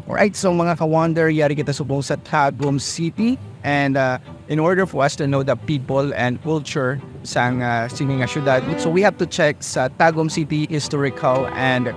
Alright, so mga ka-wonder, yari kita subong sa Tagum City. And in order for us to know the people and culture sa sining syudad, so we have to check sa Tagum City Historical and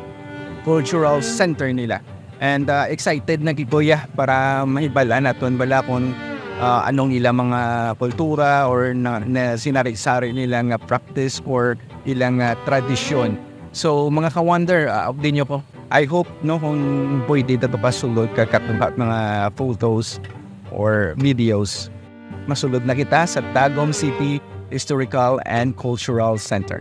Cultural Center nila. And excited na gibuya para mahibala naton bala kung anong ilang mga kultura or na sinari-sari nilang practice or ilang tradisyon. So mga ka-wonder, update nyo po. I hope no kung pwede dito pa sulod kakatubat mga photos or videos. Masulod na kita sa Tagum City Historical and Cultural Center.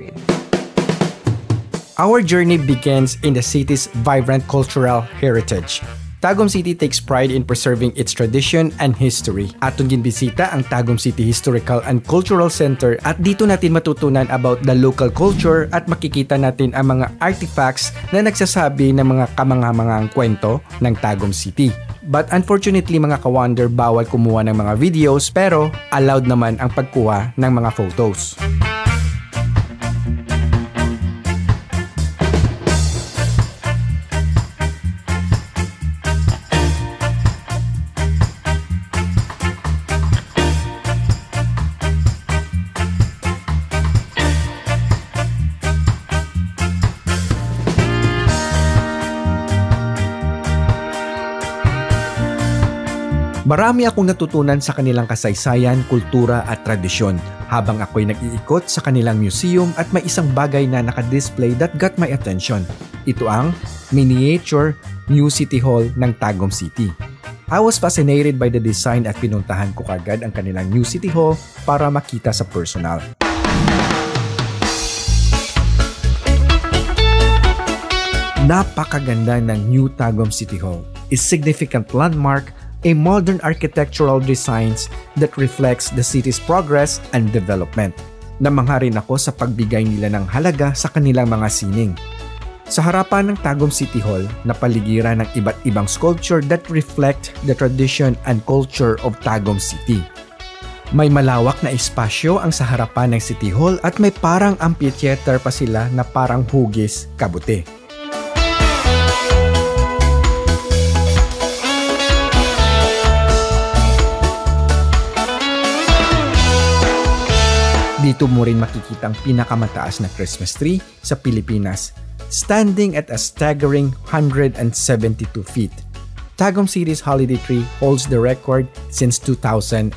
Our journey begins in the city's vibrant cultural heritage. Tagum City takes pride in preserving its tradition and history. Atong ginbisita ang Tagum City Historical and Cultural Center at dito natin matutunan about the local culture at makikita natin ang mga artifacts na nagsasabi ng mga kamanghamanghang kwento ng Tagum City. But unfortunately mga ka-wonder, bawal kumuha ng mga videos pero allowed naman ang pagkuha ng mga photos. Marami akong natutunan sa kanilang kasaysayan, kultura at tradisyon habang ako'y nag-iikot sa kanilang museum at may isang bagay na nakadisplay that got my attention. Ito ang miniature New City Hall ng Tagum City. I was fascinated by the design at pinuntahan ko kagad ang kanilang New City Hall para makita sa personal. Napakaganda ng New Tagum City Hall. A significant landmark, a modern architectural designs that reflects the city's progress and development. Namangha rin ako sa pagbigay nila ng halaga sa kanilang mga sining. Sa harapan ng Tagum City Hall, napaligiran ng iba't ibang sculpture that reflect the tradition and culture of Tagum City. May malawak na espasyo ang sa harapan ng City Hall at may parang amphitheater pa sila na parang hugis kabute. Dito mo rin makikita ang pinakamataas na Christmas tree sa Pilipinas, standing at a staggering 172 feet. Tagum City's holiday tree holds the record since 2007.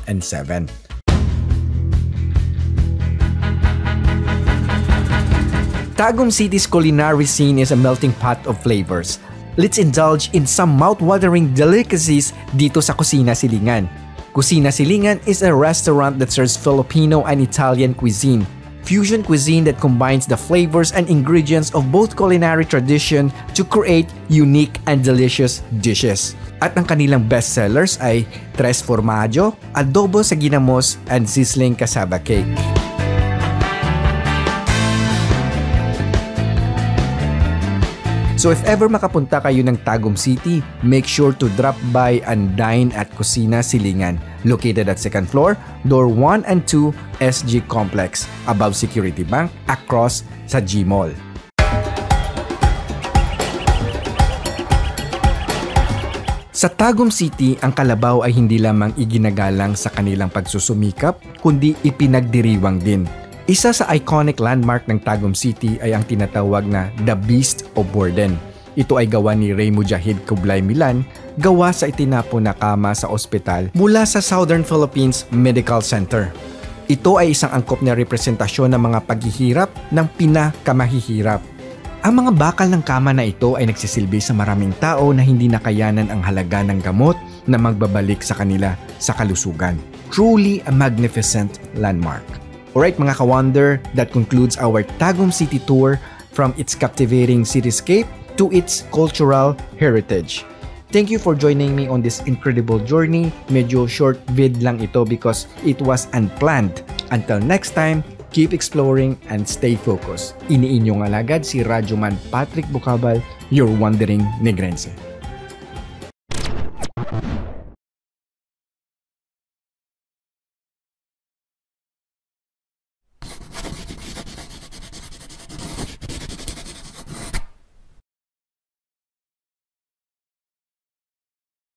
Tagum City's culinary scene is a melting pot of flavors. Let's indulge in some mouth-watering delicacies dito sa Kusina Silingan. Kusina Silingan is a restaurant that serves Filipino and Italian cuisine. Fusion cuisine that combines the flavors and ingredients of both culinary tradition to create unique and delicious dishes. At ang kanilang best sellers ay Tres Formaggio, Adobo sa Ginamos, and Sizzling Cassava Cake. So if ever makapunta kayo ng Tagum City, make sure to drop by and dine at Kusina Silingan, located at 2nd floor, door 1 and 2, SG Complex, above Security Bank, across sa G Mall. Sa Tagum City, ang kalabaw ay hindi lamang iginagalang sa kanilang pagsusumikap, kundi ipinagdiriwang din. Isa sa iconic landmark ng Tagum City ay ang tinatawag na The Beast of Burden. Ito ay gawa ni Rey Mujahid Kublai Milan, gawa sa itinapon na kama sa ospital mula sa Southern Philippines Medical Center. Ito ay isang angkop na representasyon ng mga paghihirap ng pinakamahihirap. Ang mga bakal ng kama na ito ay nagsisilbi sa maraming tao na hindi nakayanan ang halaga ng gamot na magbabalik sa kanila sa kalusugan. Truly a magnificent landmark. Alright mga ka-wonder, that concludes our Tagum City tour from its captivating cityscape to its cultural heritage. Thank you for joining me on this incredible journey. Medyo short vid lang ito because it was unplanned. Until next time, keep exploring and stay focused. Iniinyong alagad si Radyoman Patrick Bucabal, your wandering Negrense.